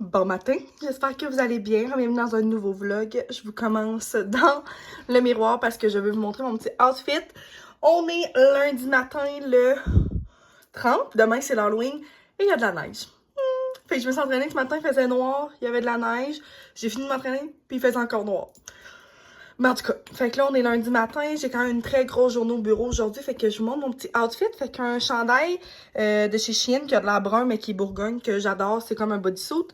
Bon matin, j'espère que vous allez bien. Bienvenue dans un nouveau vlog. Je vous commence dans le miroir parce que je veux vous montrer mon petit outfit. On est lundi matin, le 30. Demain, c'est l'Halloween et il y a de la neige. Fait que je me suis entraînée ce matin, il faisait noir, il y avait de la neige. J'ai fini de m'entraîner, puis il faisait encore noir. Mais en tout cas, fait que là, on est lundi matin. J'ai quand même une très grosse journée au bureau aujourd'hui. Fait que je vous montre mon petit outfit. Fait qu'un chandail de chez Shein qui a de la brun, mais qui est bourgogne, que j'adore. C'est comme un bodysuit.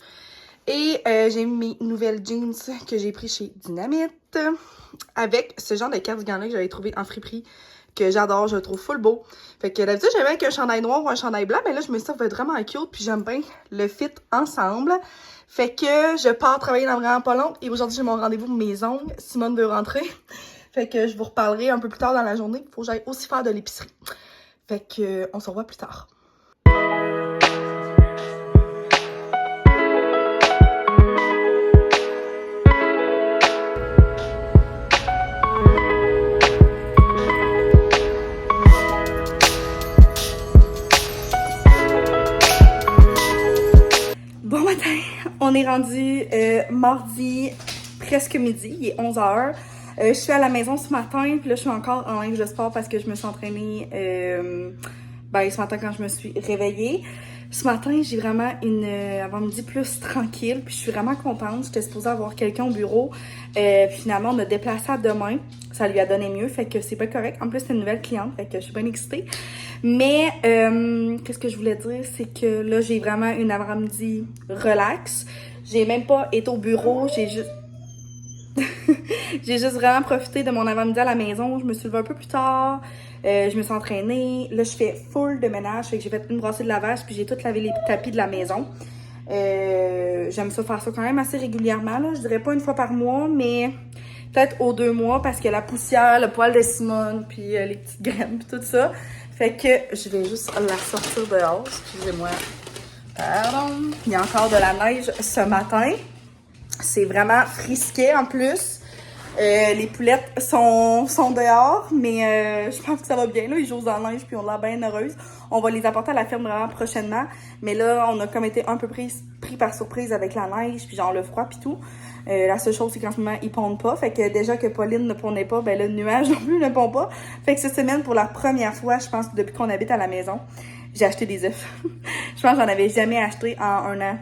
Et j'ai mis mes nouvelles jeans que j'ai pris chez Dynamite. Avec ce genre de cardigan-là que j'avais trouvé en friperie. Que j'adore, je le trouve full beau. Fait que d'habitude, j'avais avec un chandail noir ou un chandail blanc. Mais là, je me suis dit, ça va être vraiment cute. Puis j'aime bien le fit ensemble. Fait que je pars travailler dans vraiment pas long. Et aujourd'hui, j'ai mon rendez-vous pour mes ongles. Simone veut rentrer. Fait que je vous reparlerai un peu plus tard dans la journée. Faut que j'aille aussi faire de l'épicerie. Fait que on se revoit plus tard. Bon matin, on est rendu mardi, presque midi, il est 11h. Je suis à la maison ce matin, puis là je suis encore en linge de sport parce que je me suis entraînée ce matin quand je me suis réveillée. Ce matin, j'ai vraiment une avant-midi plus tranquille, puis je suis vraiment contente. J'étais supposée avoir quelqu'un au bureau, puis finalement on a déplacé à demain. Ça lui a donné mieux, fait que c'est pas correct. En plus, c'est une nouvelle cliente, fait que je suis bien excitée. Mais, qu'est-ce que je voulais dire, c'est que là, j'ai vraiment une avant-midi relax. J'ai même pas été au bureau, j'ai juste... j'ai juste vraiment profité de mon avant-midi à la maison. Je me suis levée un peu plus tard, je me suis entraînée. Là, je fais full de ménage, fait que j'ai fait une brassée de lavage, puis j'ai tout lavé les tapis de la maison. J'aime ça faire ça quand même assez régulièrement, là. Je dirais pas une fois par mois, mais peut-être aux 2 mois, parce que la poussière, le poil de Simone, puis les petites graines, puis tout ça. Fait que je vais juste la sortir dehors, excusez-moi. Pardon. Il y a encore de la neige ce matin. C'est vraiment frisqué en plus. Les poulettes sont dehors, mais je pense que ça va bien. Là, ils jouent dans la neige puis on a l'air bien heureuses. On va les apporter à la ferme vraiment prochainement. Mais là, on a comme été un peu pris par surprise avec la neige, puis genre le froid puis tout. La seule chose, c'est qu'en ce moment, ils pondent pas. Fait que déjà que Pauline ne pondait pas, ben le nuage non plus ne pond pas. Fait que cette semaine, pour la première fois, je pense, depuis qu'on habite à la maison, j'ai acheté des œufs. Je pense que j'en avais jamais acheté en 1 an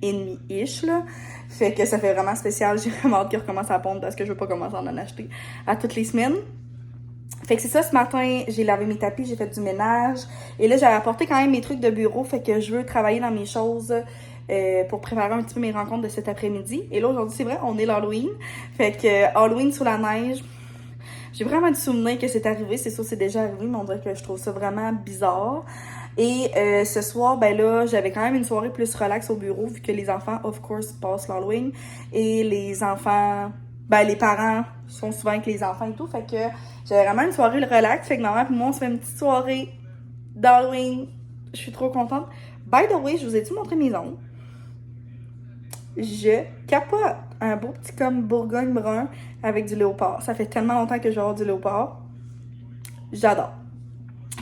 et demi-ish, là. Fait que ça fait vraiment spécial. J'ai vraiment hâte qu'ils recommencent à pondre parce que je veux pas commencer à en acheter à toutes les semaines. Fait que c'est ça, ce matin, j'ai lavé mes tapis, j'ai fait du ménage. Et là, j'avais apporté quand même mes trucs de bureau. Fait que je veux travailler dans mes choses pour préparer un petit peu mes rencontres de cet après-midi. Et là, aujourd'hui, c'est vrai, on est l'Halloween. Fait que Halloween sous la neige, j'ai vraiment du souvenir que c'est arrivé. C'est sûr, c'est déjà arrivé, mais on dirait que je trouve ça vraiment bizarre. Et ce soir, ben là, j'avais quand même une soirée plus relax au bureau, vu que les enfants, of course, passent l'Halloween. Et les enfants, ben les parents sont souvent avec les enfants et tout. Fait que j'avais vraiment une soirée relax. Fait que normalement, pour moi, on se fait une petite soirée d'Halloween. Je suis trop contente. By the way, je vous ai-tu montré mes ongles? Je capote. Un beau petit comme Bourgogne brun avec du léopard. Ça fait tellement longtemps que je vais avoir du léopard. J'adore.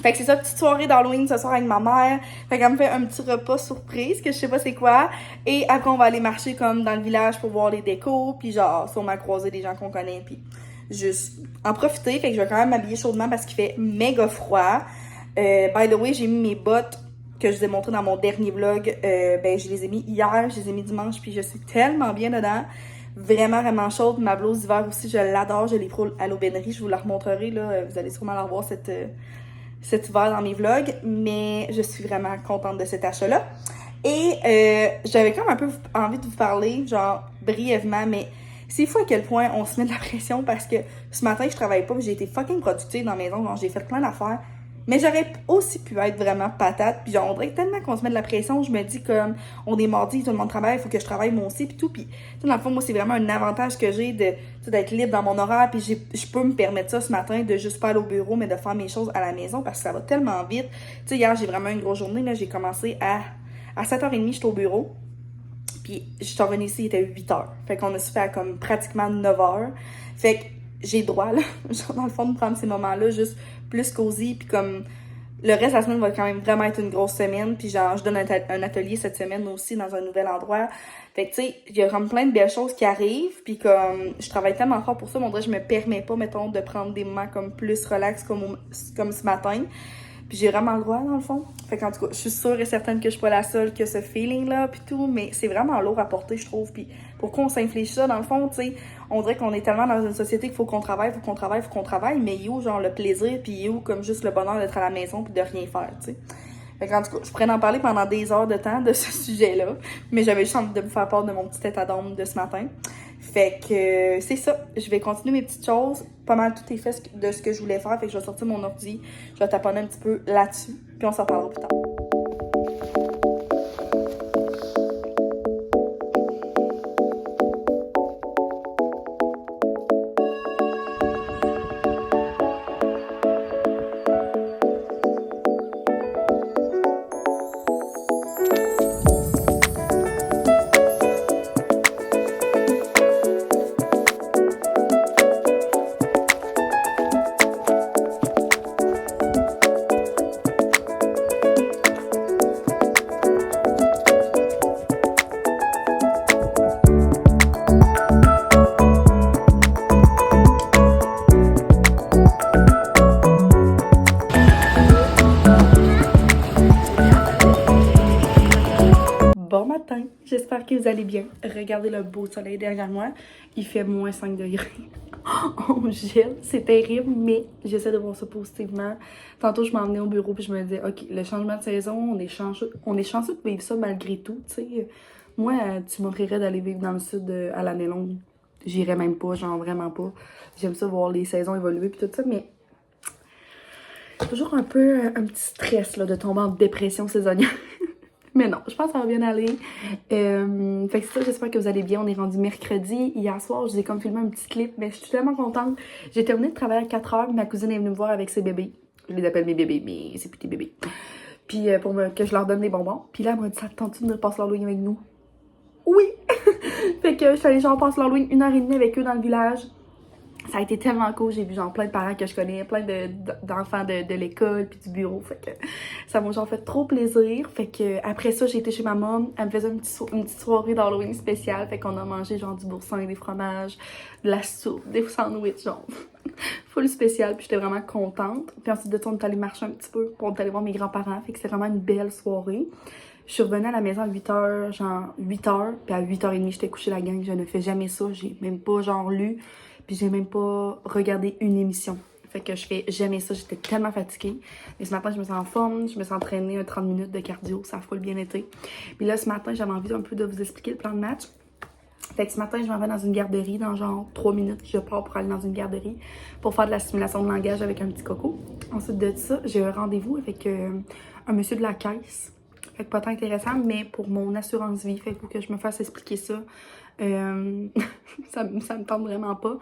Fait que c'est ça, petite soirée d'Halloween ce soir avec ma mère. Fait qu'elle me fait un petit repas surprise que je sais pas c'est quoi. Et après, on va aller marcher comme dans le village pour voir les décos. Puis genre, sûrement croiser des gens qu'on connaît. Puis juste en profiter. Fait que je vais quand même m'habiller chaudement parce qu'il fait méga froid. By the way, j'ai mis mes bottes que je vous ai montré dans mon dernier vlog. Je les ai mis hier, je les ai mis dimanche. Puis je suis tellement bien dedans. Vraiment, vraiment chaude. Ma blouse d'hiver aussi, je l'adore. Je l'ai pris à l'aubainerie. Je vous la remontrerai. Là. Vous allez sûrement la revoir cet hiver dans mes vlogs, mais je suis vraiment contente de cet achat-là. Et j'avais quand même un peu envie de vous parler, genre brièvement, mais c'est fou à quel point on se met de la pression parce que ce matin, je travaillais pas, j'ai été fucking productive dans la maison, genre j'ai fait plein d'affaires. Mais j'aurais aussi pu être vraiment patate, puis genre on dirait que tellement qu'on se met de la pression, je me dis comme on est mardi, tout le monde travaille, il faut que je travaille moi aussi, puis tout, puis dans le fond, moi c'est vraiment un avantage que j'ai d'être libre dans mon horaire, puis je peux me permettre ça ce matin, de juste pas aller au bureau, mais de faire mes choses à la maison, parce que ça va tellement vite. Tu sais, hier j'ai vraiment une grosse journée, là, j'ai commencé à 7h30, j'étais au bureau, puis je suis revenue ici, il était 8h, fait qu'on a su faire comme pratiquement 9h, fait que j'ai le droit, là, genre dans le fond, de prendre ces moments-là juste plus cosy, puis comme le reste de la semaine va quand même vraiment être une grosse semaine. Puis genre, je donne un atelier cette semaine aussi dans un nouvel endroit. Fait que tu sais, il y a comme plein de belles choses qui arrivent. Puis comme je travaille tellement fort pour ça, on dirait que je me permets pas, mettons, de prendre des moments comme plus relax comme ce matin. Puis j'ai vraiment le droit, dans le fond. Fait qu'en tout cas, je suis sûre et certaine que je suis pas la seule qui a ce feeling-là, puis tout. Mais c'est vraiment lourd à porter, je trouve. Puis pourquoi on s'inflige ça, dans le fond, tu sais? On dirait qu'on est tellement dans une société qu'il faut qu'on travaille, faut qu'on travaille, faut qu'on travaille. Mais yo, genre, le plaisir, puis yo, comme juste le bonheur d'être à la maison puis de rien faire, tu sais? Fait qu'en tout cas, je pourrais en parler pendant des heures de temps de ce sujet-là. Mais j'avais juste envie de me faire part de mon petit état d'âme de ce matin. Fait que c'est ça. Je vais continuer mes petites choses. Pas mal tout est fait de ce que je voulais faire. Fait que je vais sortir mon ordi. Je vais taponner un petit peu là-dessus. Puis on s'en reparlera plus tard. Bon matin, j'espère que vous allez bien. Regardez le beau soleil derrière moi. Il fait moins 5 degrés. On gèle, c'est terrible, mais j'essaie de voir ça positivement. Tantôt, je m'emmenais au bureau puis je me disais, OK, le changement de saison, on est chanceux de vivre ça malgré tout, tu sais. Moi, tu m'offrirais d'aller vivre dans le sud à l'année longue. J'irais même pas, genre vraiment pas. J'aime ça voir les saisons évoluer puis tout ça, mais toujours un peu un petit stress là, de tomber en dépression saisonnière. Mais non, je pense que ça va bien aller. Fait que c'est ça, j'espère que vous allez bien. On est rendu mercredi. Hier soir, je vous ai comme filmé un petit clip, mais je suis tellement contente. J'ai terminé de travailler à 4 heures. Ma cousine est venue me voir avec ses bébés. Je les appelle mes bébés, mais c'est plus des bébés. Puis que je leur donne des bonbons. Puis là, elle m'a dit, ça te tente-tu de venir passer l'Halloween avec nous? Oui! Fait que je suis allée genre passer l'Halloween 1h30 avec eux dans le village. Ça a été tellement cool, j'ai vu genre plein de parents que je connais, plein d'enfants de l'école puis du bureau, fait que ça m'a genre fait trop plaisir. Fait que après ça, j'ai été chez ma maman, elle me faisait une petite soirée d'Halloween spéciale, fait qu'on a mangé genre du boursin, des fromages, de la soupe, des sandwichs, genre full spécial, puis j'étais vraiment contente. Puis ensuite de ça, on est allé marcher un petit peu, puis on est allé voir mes grands-parents, fait que c'était vraiment une belle soirée. Je suis revenue à la maison à 8h, genre 8h, puis à 8h30, j'étais couchée la gang, je ne fais jamais ça, j'ai même pas genre lu. Puis j'ai même pas regardé une émission. Fait que je fais jamais ça, j'étais tellement fatiguée. Et ce matin, je me sens en forme, je me suis entraînée 30 minutes de cardio, ça a full bien été. Puis là, ce matin, j'avais envie un peu de vous expliquer le plan de match. Fait que ce matin, je m'en vais dans une garderie, dans genre 3 minutes, je pars pour aller dans une garderie pour faire de la stimulation de langage avec un petit coco. Ensuite de ça, j'ai un rendez-vous avec un monsieur de la caisse. Fait que pas tant intéressant, mais pour mon assurance vie, fait qu'il faut que je me fasse expliquer ça. Ça me tente vraiment pas.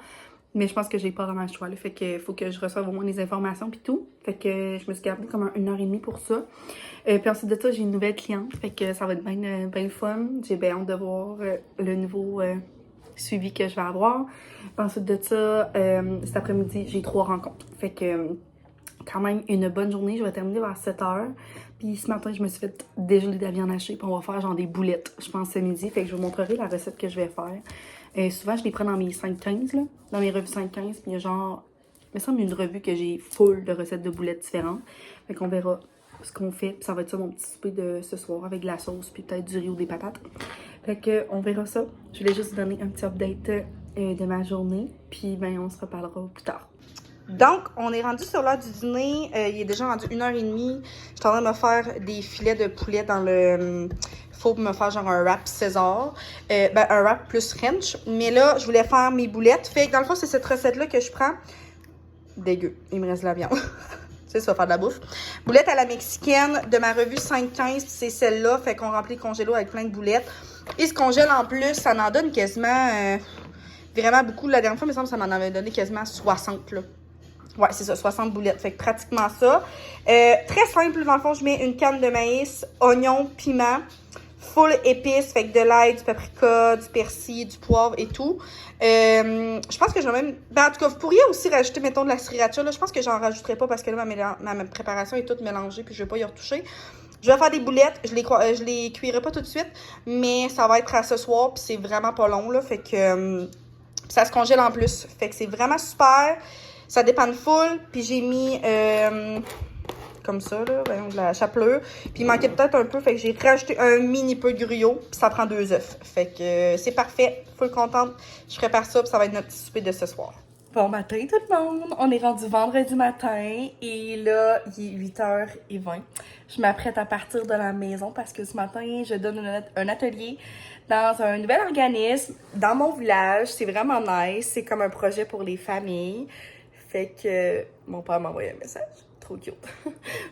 Mais je pense que j'ai pas vraiment le choix. Là. Fait que faut que je reçoive au moins les informations puis tout. Fait que je me suis gardée comme 1h30 pour ça. Puis ensuite de ça, j'ai une nouvelle cliente. Fait que ça va être bien le fun. J'ai bien hâte de voir le nouveau suivi que je vais avoir. Puis ensuite de ça, cet après-midi, j'ai 3 rencontres. Fait que quand même une bonne journée. Je vais terminer vers 7h. Puis ce matin, je me suis fait dégeler de la viande hachée. Puis on va faire genre des boulettes, je pense, ce midi. Fait que je vous montrerai la recette que je vais faire. Souvent, je les prends dans mes 5-15, là. Dans mes revues 5-15. Puis il y a genre, il me semble une revue que j'ai full de recettes de boulettes différentes. Fait qu'on verra ce qu'on fait. Puis ça va être ça mon petit souper de ce soir avec de la sauce. Puis peut-être du riz ou des patates. Fait que on verra ça. Je voulais juste vous donner un petit update de ma journée. Puis ben, on se reparlera plus tard. Donc, on est rendu sur l'heure du dîner. Il est déjà rendu 1h30. Je suis en train de me faire des filets de poulet dans le four pour me faire genre un wrap César. Un wrap plus French. Mais là, je voulais faire mes boulettes. Fait que dans le fond, c'est cette recette-là que je prends. Dégueu. Il me reste de la viande. Tu sais, ça va faire de la bouffe. Boulettes à la mexicaine de ma revue 5-15. C'est celle-là. Fait qu'on remplit le congélo avec plein de boulettes. Et ce congèle en plus, ça en donne quasiment vraiment beaucoup. La dernière fois, il me semble que ça m'en avait donné quasiment 60, là. Ouais, c'est ça, 60 boulettes. Fait que pratiquement ça. Très simple, dans le fond, je mets une canne de maïs, oignon, piment, full épices, fait que de l'ail, du paprika, du persil, du poivre et tout. Je pense que je vais même... Ben, en tout cas, vous pourriez aussi rajouter, mettons, de la sriracha. Là, je pense que j'en rajouterai pas parce que là, ma préparation est toute mélangée puis je vais pas y retoucher. Je vais faire des boulettes. Je les cuirai pas tout de suite, mais ça va être à ce soir puis c'est vraiment pas long, là. Fait que ça se congèle en plus. Fait que c'est vraiment super. Ça dépanne full. Puis j'ai mis... comme ça, là, de la chapelure. Puis il manquait peut-être un peu, fait que j'ai rajouté un mini peu de gruau, puis ça prend 2 œufs. Fait que c'est parfait, full contente. Je prépare ça, puis ça va être notre petit souper de ce soir. Bon matin tout le monde! On est rendu vendredi matin et là, il est 8h20. Je m'apprête à partir de la maison parce que ce matin, je donne un atelier dans un nouvel organisme dans mon village. C'est vraiment nice, c'est comme un projet pour les familles. Fait que mon père m'a envoyé un message. Trop cute.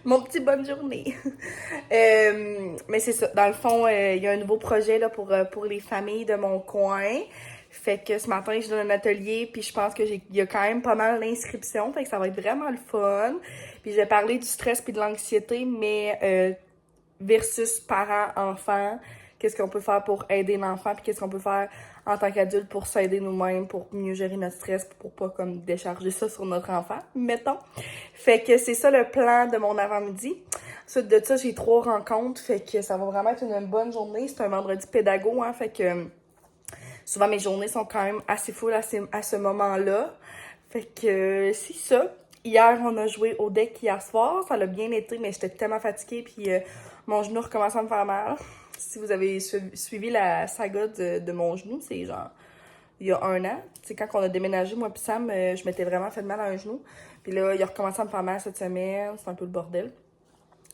Mon petit bonne journée. Mais c'est ça. Dans le fond, il y a un nouveau projet là, pour les familles de mon coin. Fait que ce matin, je donne un atelier, puis je pense qu'il y a quand même pas mal d'inscriptions. Fait que ça va être vraiment le fun. Puis je vais parler du stress puis de l'anxiété, mais versus parents-enfants. Qu'est-ce qu'on peut faire pour aider l'enfant, puis qu'est-ce qu'on peut faire en tant qu'adulte pour s'aider nous-mêmes, pour mieux gérer notre stress, pour pas comme décharger ça sur notre enfant, mettons. Fait que c'est ça le plan de mon avant-midi. Ensuite de ça, j'ai 3 rencontres, fait que ça va vraiment être une bonne journée. C'est un vendredi pédago, hein, fait que souvent mes journées sont quand même assez full à ce moment-là. Fait que c'est ça. Hier, on a joué au deck hier soir, ça l'a bien été, mais j'étais tellement fatiguée, puis mon genou recommence à me faire mal. Si vous avez suivi la saga de mon genou, c'est genre il y a 1 an. C'est quand on a déménagé, moi puis Sam, je m'étais vraiment fait mal à un genou. Puis là, il a recommencé à me faire mal cette semaine. C'est un peu le bordel.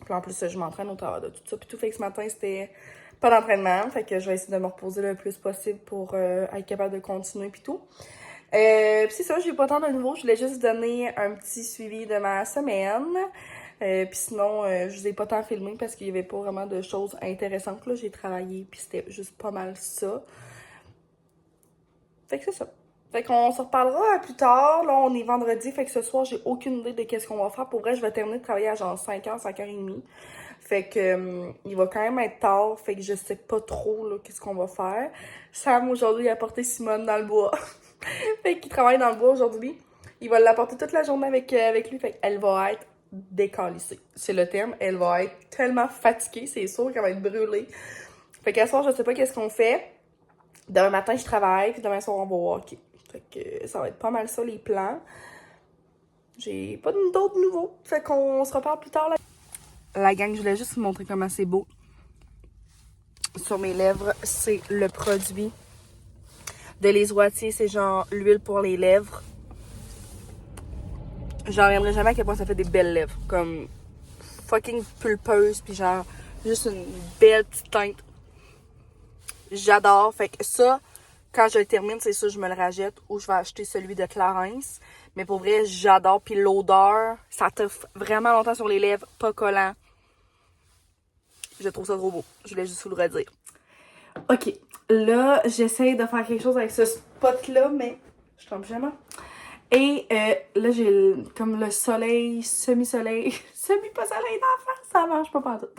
Puis en plus, je m'entraîne au travers de tout ça. Puis tout fait que ce matin, c'était pas d'entraînement. Fait que je vais essayer de me reposer le plus possible pour être capable de continuer puis tout. Puis c'est ça, j'ai pas tant de nouveau. Je voulais juste donner un petit suivi de ma semaine. Puis sinon, je vous ai pas tant filmé parce qu'il y avait pas vraiment de choses intéressantes. Là, j'ai travaillé, puis c'était juste pas mal ça. Fait que c'est ça. Fait qu'on se reparlera plus tard. Là, on est vendredi, fait que ce soir, j'ai aucune idée de qu'est-ce qu'on va faire. Pour vrai, je vais terminer de travailler à genre 5h, 5h30. Fait que il va quand même être tard. Fait que je sais pas trop là qu'est-ce qu'on va faire. Sam, aujourd'hui, il a apporté Simone dans le bois. Fait qu'il travaille dans le bois aujourd'hui. Il va l'apporter toute la journée avec lui. Fait qu'elle va être décalissée. C'est le terme. Elle va être tellement fatiguée, c'est sûr qu'elle va être brûlée. Fait qu'à ce soir, je sais pas qu'est-ce qu'on fait. Demain matin, je travaille, puis demain soir, on va au hockey. Fait que ça va être pas mal ça, les plans. J'ai pas d'autres nouveaux. Fait qu'on se reparle plus tard. La gang, je voulais juste vous montrer comment c'est beau. Sur mes lèvres, c'est le produit de Les Oitiers. C'est genre l'huile pour les lèvres. J'en reviendrai jamais à quel point ça fait des belles lèvres. Comme fucking pulpeuse, puis genre juste une belle petite teinte. J'adore. Fait que ça, quand je le termine, c'est sûr je me le rachète ou je vais acheter celui de Clarins. Mais pour vrai, j'adore. Puis l'odeur, ça t'offre vraiment longtemps sur les lèvres, pas collant. Je trouve ça trop beau. Je voulais juste vous le redire. Ok, là, j'essaie de faire quelque chose avec ce spot-là, mais je tombe jamais. Et là, j'ai comme le soleil, semi-soleil, semi-pas-soleil d'en face, ça marche pas partout.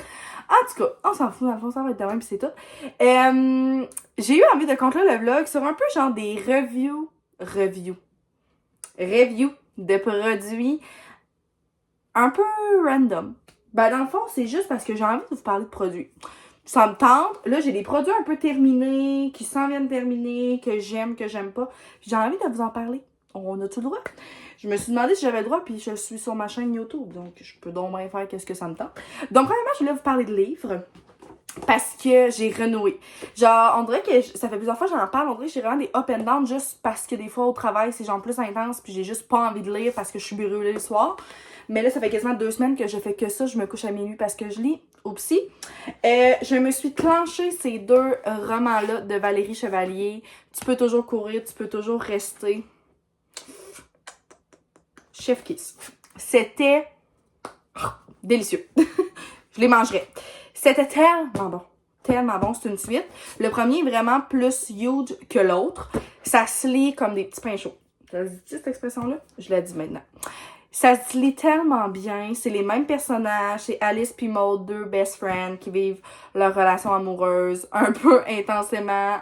En tout cas, on s'en fout, dans le fond, ça va être de même, pis c'est tout. J'ai eu envie de conclure le vlog sur un peu genre des reviews de produits un peu random. Ben, dans le fond, c'est juste parce que j'ai envie de vous parler de produits. Ça me tente. Là, j'ai des produits un peu terminés, qui s'en viennent terminer, que j'aime pas. J'ai envie de vous en parler. On a tout le droit. Je me suis demandé si j'avais le droit, puis je suis sur ma chaîne YouTube. Donc, je peux donc bien faire qu'est-ce que ça me tente. Donc, premièrement, je voulais vous parler de livres. Parce que j'ai renoué. Genre, on dirait que ça fait plusieurs fois que j'en parle. On dirait que j'ai vraiment des up and down juste parce que des fois au travail, c'est genre plus intense. Puis j'ai juste pas envie de lire parce que je suis brûlée le soir. Mais là, ça fait quasiment 2 semaines que je fais que ça. Je me couche à minuit parce que je lis. Oupsie. Je me suis clenché ces 2 romans-là de Valérie Chevalier. Tu peux toujours courir, tu peux toujours rester. Chef Kiss. C'était délicieux. Je les mangerais. C'était tellement bon. Tellement bon, c'est une suite. Le premier est vraiment plus huge que l'autre. Ça se lit comme des petits pains chauds. Ça se dit cette expression-là? Je la dis maintenant. Ça se lit tellement bien. C'est les mêmes personnages. C'est Alice puis Maud, deux best friends qui vivent leur relation amoureuse un peu intensément,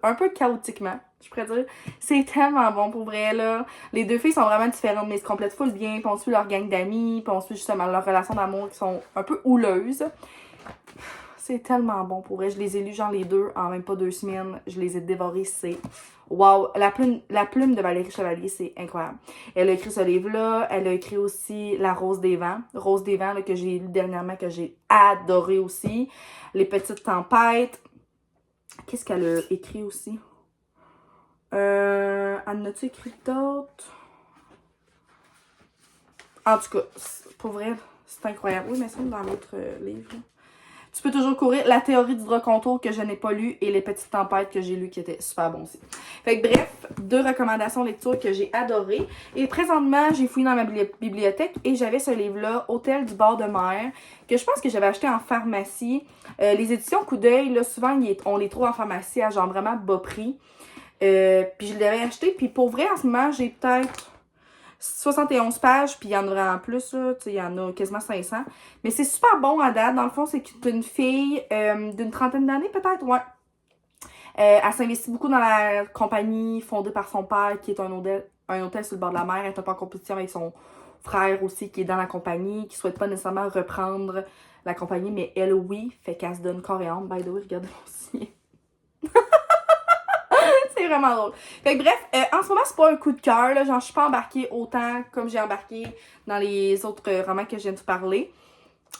un peu chaotiquement, je pourrais dire. C'est tellement bon pour vrai, là. Les deux filles sont vraiment différentes, mais ils se complètent full bien. Puis on suit leur gang d'amis. Puis on suit justement leur relation d'amour qui sont un peu houleuses. C'est tellement bon pour vrai. Je les ai lus genre les deux en même pas 2 semaines. Je les ai dévorés. C'est wow. La plume de Valérie Chevalier, c'est incroyable. Elle a écrit ce livre-là. Elle a écrit aussi La Rose des Vents. Rose des Vents là, que j'ai lu dernièrement, que j'ai adoré aussi. Les Petites Tempêtes. Qu'est-ce qu'elle a écrit aussi? En a-tu écrit d'autres? En tout cas, pour vrai, c'est incroyable. Oui, mais c'est dans l'autre livre. Tu peux toujours courir. La théorie du drap contour que je n'ai pas lu et Les Petites Tempêtes que j'ai lu qui étaient super bons aussi. Fait que bref, 2 recommandations lecture que j'ai adorées. Et présentement, j'ai fouillé dans ma bibliothèque et j'avais ce livre-là, Hôtel du bord de mer, que je pense que j'avais acheté en pharmacie. Les éditions Coup d'œil, là, souvent, on les trouve en pharmacie à genre vraiment bas prix. Puis je l'avais acheté. Puis pour vrai, en ce moment, j'ai peut-être 71 pages, puis il y en a vraiment plus, là, il y en a quasiment 500. Mais c'est super bon à date. Dans le fond, c'est une fille d'une trentaine d'années, peut-être, ouais. Elle s'investit beaucoup dans la compagnie fondée par son père, qui est un hôtel sur le bord de la mer. Elle est un peu en compétition avec son frère aussi, qui est dans la compagnie, qui souhaite pas nécessairement reprendre la compagnie, mais elle, oui. Fait qu'elle se donne corps et âme. By the way, regardez aussi. C'est vraiment drôle. Fait que bref, en ce moment, c'est pas un coup de cœur, là. Genre, je suis pas embarquée autant comme j'ai embarqué dans les autres romans que je viens de vous parler.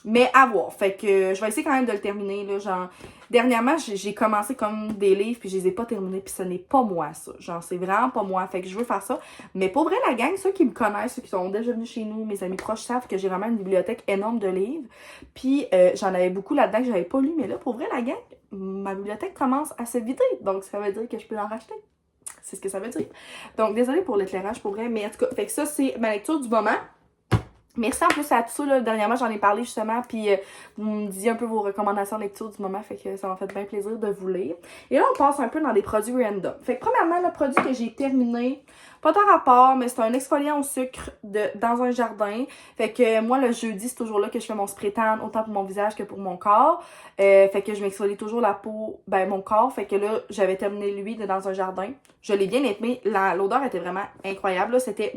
Mais à voir. Fait que je vais essayer quand même de le terminer, là. Genre, dernièrement, j'ai commencé comme des livres, puis je les ai pas terminés, puis ce n'est pas moi, ça. Genre, c'est vraiment pas moi. Fait que je veux faire ça. Mais pour vrai, la gang, ceux qui me connaissent, ceux qui sont déjà venus chez nous, mes amis proches savent que j'ai vraiment une bibliothèque énorme de livres. Puis j'en avais beaucoup là-dedans que j'avais pas lu. Mais là, pour vrai, la gang, ma bibliothèque commence à se vider. Donc, ça veut dire que je peux en racheter. C'est ce que ça veut dire. Donc, désolée pour l'éclairage, pour vrai. Mais en tout cas, fait que ça, c'est ma lecture du moment. Merci en plus à tout ça, là. Dernièrement, j'en ai parlé justement, puis vous me disiez un peu vos recommandations de lecture du moment, fait que ça m'a fait bien plaisir de vous lire. Et là, on passe un peu dans des produits random. Fait que premièrement, le produit que j'ai terminé, pas tant rapport, mais c'est un exfoliant au sucre dans un jardin. Fait que moi, le jeudi, c'est toujours là que je fais mon spray tan, autant pour mon visage que pour mon corps. Fait que je m'exfolie toujours la peau, mon corps. Fait que là, j'avais terminé lui de dans un jardin. Je l'ai bien aimé. L'odeur était vraiment incroyable. Là, c'était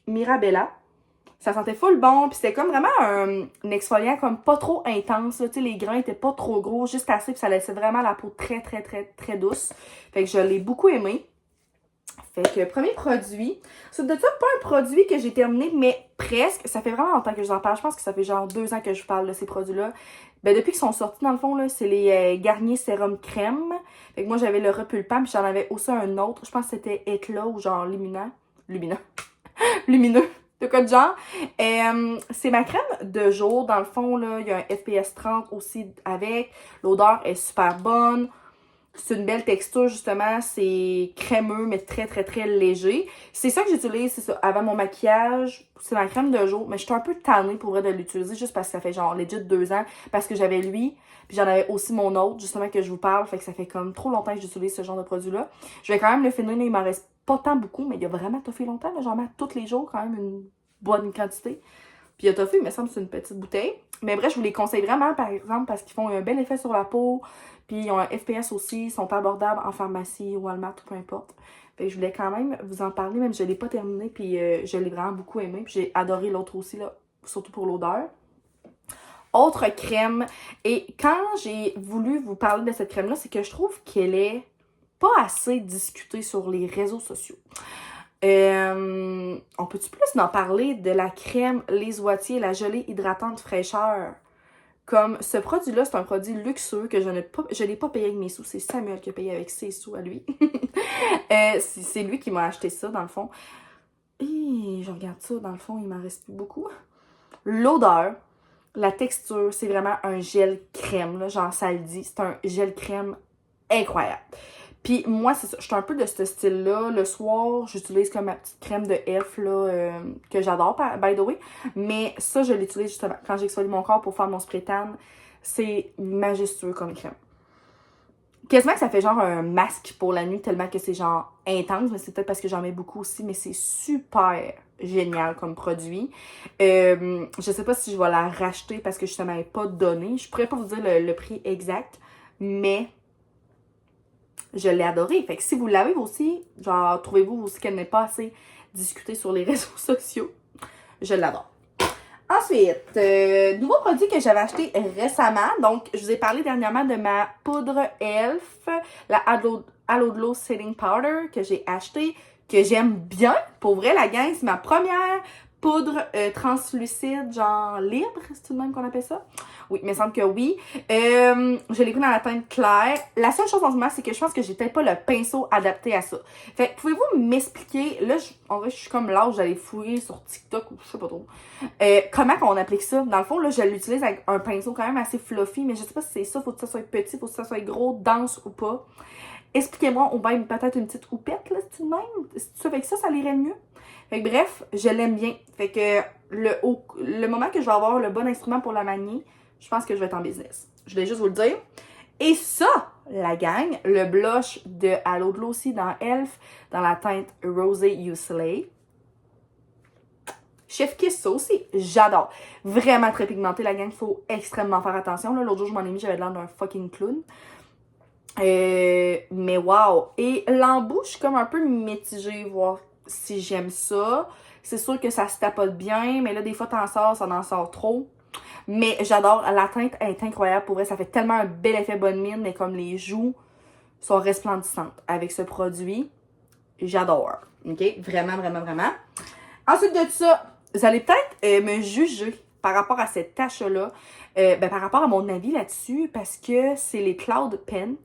Mirabella. Ça sentait full bon, puis c'était comme vraiment un exfoliant comme pas trop intense, là, tu sais, les grains étaient pas trop gros, juste assez, puis ça laissait vraiment la peau très, très, très, très douce. Fait que je l'ai beaucoup aimé. Fait que premier produit, c'est de ça pas un produit que j'ai terminé, mais presque. Ça fait vraiment longtemps que je vous en parle. Je pense que ça fait genre 2 ans que je vous parle de ces produits-là. Depuis qu'ils sont sortis, dans le fond, là, c'est les Garnier Sérum Crème. Fait que moi, j'avais le repulpant, puis j'en avais aussi un autre. Je pense que c'était Éclat ou genre Lumineux. De quoi de genre. C'est ma crème de jour. Dans le fond, là, il y a un FPS 30 aussi avec. L'odeur est super bonne. C'est une belle texture, justement. C'est crémeux, mais très, très, très léger. C'est ça que j'utilise, c'est ça. Avant mon maquillage, c'est ma crème de jour. Mais je suis un peu tannée pour vrai de l'utiliser juste parce que ça fait genre legit 2 ans. Parce que j'avais lui, puis j'en avais aussi mon autre, justement, que je vous parle. Fait que ça fait comme trop longtemps que j'utilise ce genre de produit-là. Je vais quand même le finir, il m'en reste pas tant beaucoup, mais il a vraiment toffé longtemps. J'en mets tous les jours quand même une bonne quantité. Puis il a toffé, il me semble que c'est une petite bouteille. Mais bref, je vous les conseille vraiment, par exemple, parce qu'ils font un bel effet sur la peau. Puis ils ont un FPS aussi, ils sont abordables en pharmacie, Walmart, peu importe. Fait que je voulais quand même vous en parler, même si je l'ai pas terminé, puis je l'ai vraiment beaucoup aimé. Puis j'ai adoré l'autre aussi, là, surtout pour l'odeur. Autre crème. Et quand j'ai voulu vous parler de cette crème-là, c'est que je trouve qu'elle est pas assez discutée sur les réseaux sociaux. On peut-tu plus en parler de la crème Les Oitiers, la gelée hydratante fraîcheur? Comme ce produit-là, c'est un produit luxueux que je l'ai pas payé avec mes sous. C'est Samuel qui a payé avec ses sous à lui. C'est lui qui m'a acheté ça, dans le fond. Et je regarde ça, dans le fond, il m'en reste plus beaucoup. L'odeur, la texture, c'est vraiment un gel crème, là, genre ça le dit. C'est un gel crème incroyable. Puis moi, c'est ça, je suis un peu de ce style-là. Le soir, j'utilise comme ma petite crème de F, là, que j'adore, by the way. Mais ça, je l'utilise justement quand j'exfolie mon corps pour faire mon spray tan. C'est majestueux comme crème. quasiment que ça fait genre un masque pour la nuit, tellement que c'est genre intense, mais c'est peut-être parce que j'en mets beaucoup aussi, mais c'est super génial comme produit. Je sais pas si je vais la racheter parce que je ne m'avais pas donné. Je pourrais pas vous dire le prix exact, mais je l'ai adoré. Fait que si vous l'avez aussi, genre, trouvez-vous aussi qu'elle n'est pas assez discutée sur les réseaux sociaux, je l'adore. Ensuite, nouveau produit que j'avais acheté récemment. Donc, je vous ai parlé dernièrement de ma poudre e.l.f. La Halo Glow Setting Powder que j'ai acheté, que j'aime bien. Pour vrai, la gang, c'est ma première poudre translucide, genre libre, c'est tout de même qu'on appelle ça? Oui, il me semble que oui. Je l'ai pris dans la teinte claire. La seule chose en ce moment, c'est que je pense que j'ai peut-être pas le pinceau adapté à ça. Fait que pouvez-vous m'expliquer, là, en vrai, je suis comme là où j'allais fouiller sur TikTok ou je sais pas trop. Comment qu'on applique ça? Dans le fond, là, je l'utilise avec un pinceau quand même assez fluffy, mais je sais pas si c'est ça, faut que ça soit petit, faut que ça soit gros, dense ou pas. Expliquez-moi, ou bien peut-être une petite houppette, là, c'est même. Si avec ça, ça irait mieux. Fait que bref, je l'aime bien. Fait que le moment que je vais avoir le bon instrument pour la manier, je pense que je vais être en business. Je voulais juste vous le dire. Et ça, la gang, le blush de Halo Glow aussi dans e.l.f. dans la teinte Rosé You Slay. Chef Kiss, ça aussi, j'adore. Vraiment très pigmenté, la gang, il faut extrêmement faire attention. L'autre jour, je m'en ai mis, j'avais l'air d'un fucking clown. Mais wow! Et l'embout, je suis comme un peu mitigée, voir si j'aime ça. C'est sûr que ça se tapote bien, mais là, des fois, t'en sors, ça en sort trop. Mais j'adore, la teinte est incroyable pour vrai. Ça fait tellement un bel effet bonne mine, mais comme les joues sont resplendissantes avec ce produit, j'adore. OK? Vraiment, vraiment, vraiment. Ensuite de ça, vous allez peut-être me juger par rapport à cette tache-là, par rapport à mon avis là-dessus, parce que c'est les Cloud Paint.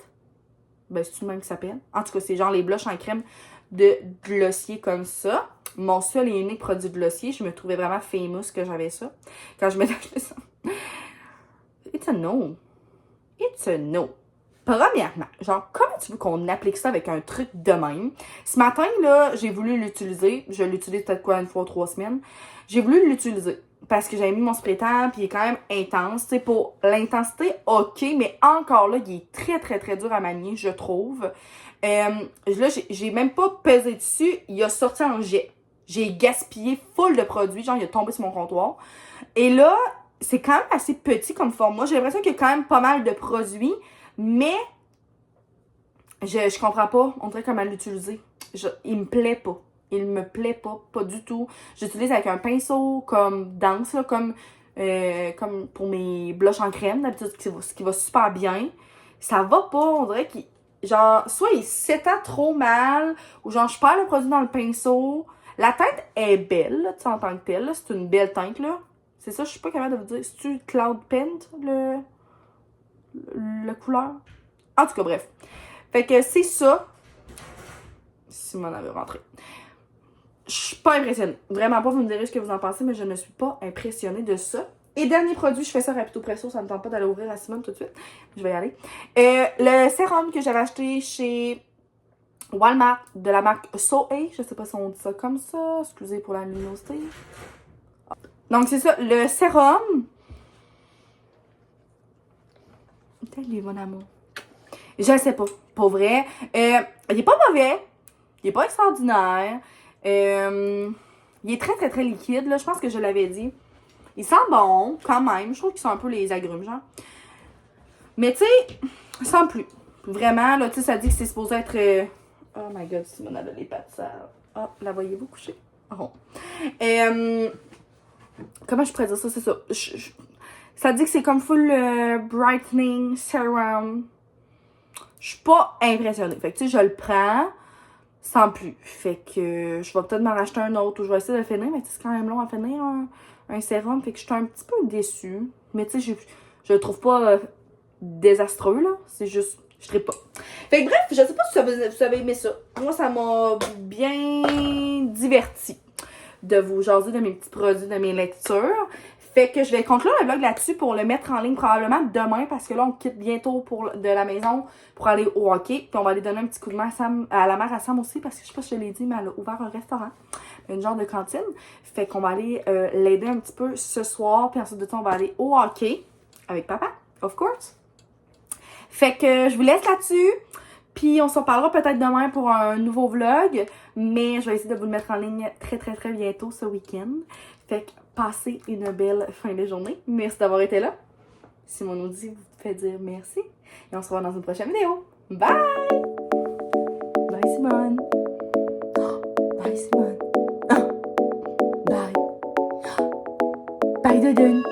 Ben, c'est tout le même qui s'appelle. En tout cas, c'est genre les blushs en crème de glossier comme ça. Mon seul et unique produit de glossier. Je me trouvais vraiment famous que j'avais ça. Quand je m'étais acheté ça. It's a no. It's a no. Premièrement, genre, comment tu veux qu'on applique ça avec un truc de même? Ce matin, là, j'ai voulu l'utiliser. Je l'utilise peut-être quoi, une fois ou 3 semaines. J'ai voulu l'utiliser parce que j'avais mis mon spray tan, puis il est quand même intense. Tu sais, pour l'intensité, ok, mais encore là, il est très, très, très dur à manier, je trouve. Là, j'ai même pas pesé dessus. Il a sorti en jet. J'ai gaspillé full de produits. Genre, il a tombé sur mon comptoir. Et là, c'est quand même assez petit comme format. J'ai l'impression qu'il y a quand même pas mal de produits. Mais je comprends pas, on dirait comment l'utiliser. Il me plaît pas. Il me plaît pas du tout. J'utilise avec un pinceau comme dense, là, comme pour mes blushs en crème, d'habitude, ce qui va super bien. Ça va pas, on dirait qu'il. Genre, soit il s'étend trop mal, ou genre, je perds le produit dans le pinceau. La teinte est belle, là, tu sais, en tant que telle, là. C'est une belle teinte, là. C'est ça, je suis pas capable de vous dire. C'est-tu Cloud Paint, la couleur? En tout cas, bref. Fait que c'est ça. Si m'en avait rentré. Je suis pas impressionnée. Vraiment pas, vous me direz ce que vous en pensez, mais je ne suis pas impressionnée de ça. Et dernier produit, je fais ça rapido presso, ça me tente pas d'aller ouvrir à Simone tout de suite. Je vais y aller. Le sérum que j'avais acheté chez Walmart de la marque So-A. Je sais pas si on dit ça comme ça. Excusez pour la luminosité. Donc c'est ça, le sérum. Salut mon amour. Je sais pas, pour vrai. Il est pas mauvais. Il est pas extraordinaire. Il est très, très, très liquide, là. Je pense que je l'avais dit. Il sent bon, quand même. Je trouve qu'ils sont un peu les agrumes, genre. Mais, tu sais, sans plus. Vraiment, là, tu sais, ça dit que c'est supposé être... Oh my God, Simone a les pattes sales. Oh, la voyez-vous coucher? Oh. Comment je pourrais dire ça? C'est ça. Ça dit que c'est comme full brightening serum. Je suis pas impressionnée. Fait que, tu sais, je le prends sans plus. Fait que je vais peut-être m'en racheter un autre ou je vais essayer de le finir, mais c'est quand même long à finir un sérum. Fait que je suis un petit peu déçue. Mais tu sais, je le trouve pas désastreux, là. C'est juste, je trippe pas. Fait que bref, je sais pas si vous avez aimé ça. Moi, ça m'a bien diverti de vous jaser de mes petits produits, de mes lectures. Fait que je vais conclure le vlog là-dessus pour le mettre en ligne probablement demain parce que là, on quitte bientôt de la maison pour aller au hockey. Puis on va aller donner un petit coup de main à la mère à Sam aussi parce que je sais pas si je l'ai dit, mais elle a ouvert un restaurant, une genre de cantine. Fait qu'on va aller l'aider un petit peu ce soir. Puis ensuite de ça, on va aller au hockey avec papa, of course. Fait que je vous laisse là-dessus. Puis on se reparlera peut-être demain pour un nouveau vlog. Mais je vais essayer de vous le mettre en ligne très très très bientôt ce week-end. Fait que passez une belle fin de journée. Merci d'avoir été là. Simone Audi vous fait dire merci. Et on se revoit dans une prochaine vidéo. Bye! Bye Simone! Bye Simone! Bye! Bye Dodon!